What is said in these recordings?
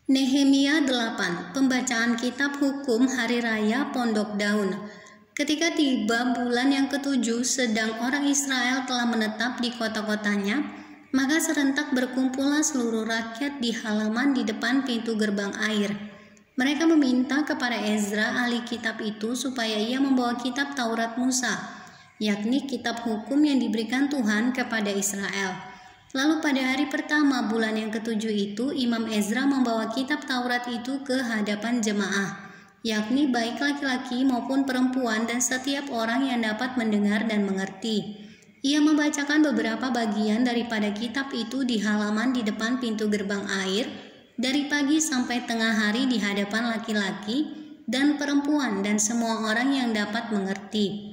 Nehemia 8. Pembacaan kitab hukum hari raya Pondok Daun. Ketika tiba bulan yang ketujuh, sedang orang Israel telah menetap di kota-kotanya, maka serentak berkumpullah seluruh rakyat di halaman di depan pintu gerbang air. Mereka meminta kepada Ezra ahli kitab itu supaya ia membawa kitab Taurat Musa, yakni kitab hukum yang diberikan Tuhan kepada Israel. Lalu pada hari pertama bulan yang ketujuh itu, Imam Ezra membawa kitab Taurat itu ke hadapan jemaah, yakni baik laki-laki maupun perempuan dan setiap orang yang dapat mendengar dan mengerti. Ia membacakan beberapa bagian daripada kitab itu di halaman di depan pintu gerbang air, dari pagi sampai tengah hari di hadapan laki-laki dan perempuan dan semua orang yang dapat mengerti.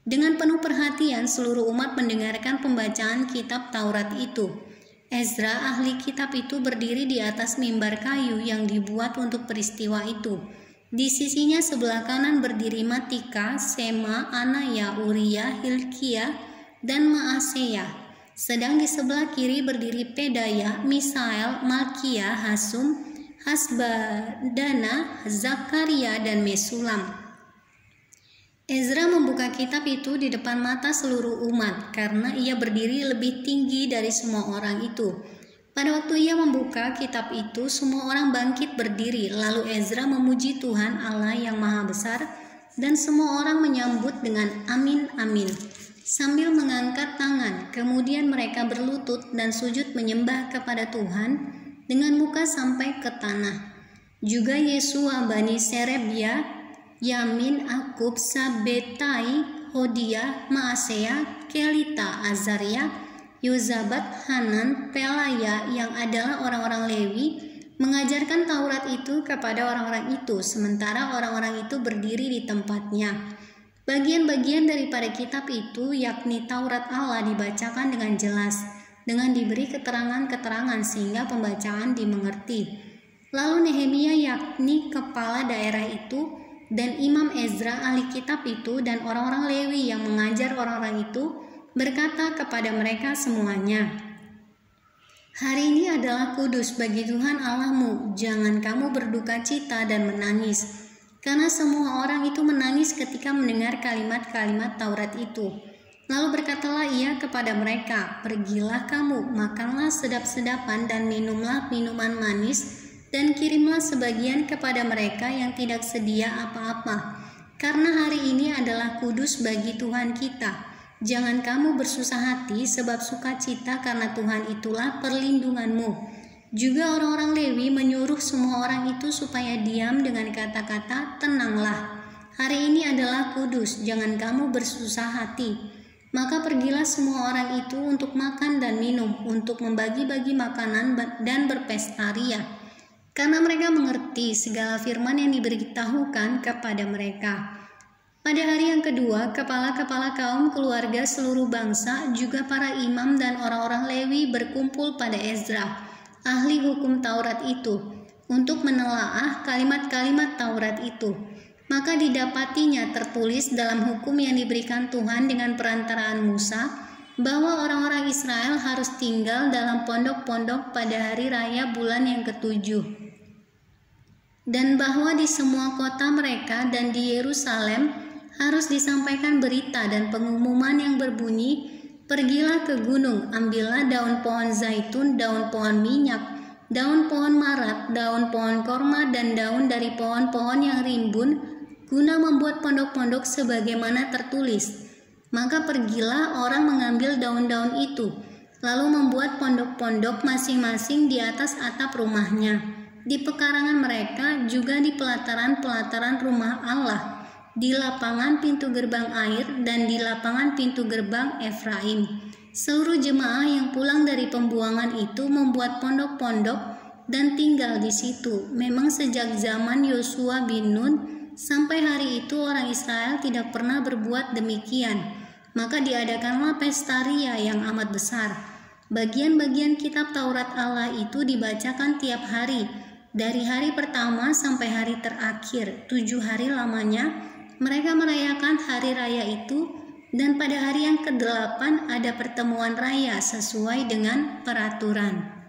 Dengan penuh perhatian seluruh umat mendengarkan pembacaan kitab Taurat itu. Ezra ahli kitab itu berdiri di atas mimbar kayu yang dibuat untuk peristiwa itu. Di sisinya sebelah kanan berdiri Matika, Sema, Anaya, Uria, Hilkia, dan Maaseya. Sedang di sebelah kiri berdiri Pedaya, Misael, Malkia, Hasum, Hasbadana, Zakaria, dan Mesulam. Ezra membuka kitab itu di depan mata seluruh umat karena ia berdiri lebih tinggi dari semua orang itu. Pada waktu ia membuka kitab itu, semua orang bangkit berdiri, lalu Ezra memuji Tuhan Allah yang Maha Besar dan semua orang menyambut dengan amin amin sambil mengangkat tangan. Kemudian mereka berlutut dan sujud menyembah kepada Tuhan dengan muka sampai ke tanah. Juga Yesua, Bani Serebia, Yamin, Akub, Sabetai, Hodia, Maaseya, Kelita, Azaria, Yozabat, Hanan, Pelaya yang adalah orang-orang Lewi mengajarkan Taurat itu kepada orang-orang itu, sementara orang-orang itu berdiri di tempatnya. Bagian-bagian daripada kitab itu, yakni Taurat Allah, dibacakan dengan jelas, dengan diberi keterangan-keterangan sehingga pembacaan dimengerti. Lalu Nehemia, yakni kepala daerah itu, dan Imam Ezra ahli kitab itu dan orang-orang Lewi yang mengajar orang-orang itu berkata kepada mereka semuanya, "Hari ini adalah kudus bagi Tuhan Allahmu, jangan kamu berduka cita dan menangis." Karena semua orang itu menangis ketika mendengar kalimat-kalimat Taurat itu. Lalu berkatalah ia kepada mereka, "Pergilah kamu, makanlah sedap-sedapan dan minumlah minuman manis, dan kirimlah sebagian kepada mereka yang tidak sedia apa-apa, karena hari ini adalah kudus bagi Tuhan kita. Jangan kamu bersusah hati sebab sukacita karena Tuhan itulah perlindunganmu." Juga orang-orang Lewi menyuruh semua orang itu supaya diam dengan kata-kata, "Tenanglah, hari ini adalah kudus, jangan kamu bersusah hati." Maka pergilah semua orang itu untuk makan dan minum, untuk membagi-bagi makanan dan berpesta ria, karena mereka mengerti segala firman yang diberitahukan kepada mereka. Pada hari yang kedua, kepala-kepala kaum keluarga seluruh bangsa, juga para imam dan orang-orang Lewi berkumpul pada Ezra, ahli hukum Taurat itu, untuk menelaah kalimat-kalimat Taurat itu. Maka didapatinya tertulis dalam hukum yang diberikan Tuhan dengan perantaraan Musa, bahwa orang-orang Israel harus tinggal dalam pondok-pondok pada hari raya bulan yang ketujuh, dan bahwa di semua kota mereka dan di Yerusalem harus disampaikan berita dan pengumuman yang berbunyi, "Pergilah ke gunung, ambillah daun pohon zaitun, daun pohon minyak, daun pohon marat, daun pohon korma, dan daun dari pohon-pohon yang rimbun, guna membuat pondok-pondok sebagaimana tertulis." Maka pergilah orang mengambil daun-daun itu, lalu membuat pondok-pondok masing-masing di atas atap rumahnya, di pekarangan mereka, juga di pelataran-pelataran rumah Allah, di lapangan pintu gerbang air, dan di lapangan pintu gerbang Efraim. Seluruh jemaah yang pulang dari pembuangan itu membuat pondok-pondok dan tinggal di situ. Memang sejak zaman Yosua bin Nun sampai hari itu orang Israel tidak pernah berbuat demikian. Maka diadakanlah pesta ria yang amat besar. Bagian-bagian kitab Taurat Allah itu dibacakan tiap hari, dari hari pertama sampai hari terakhir, 7 hari lamanya mereka merayakan hari raya itu, dan pada hari yang ke-8 ada pertemuan raya sesuai dengan peraturan.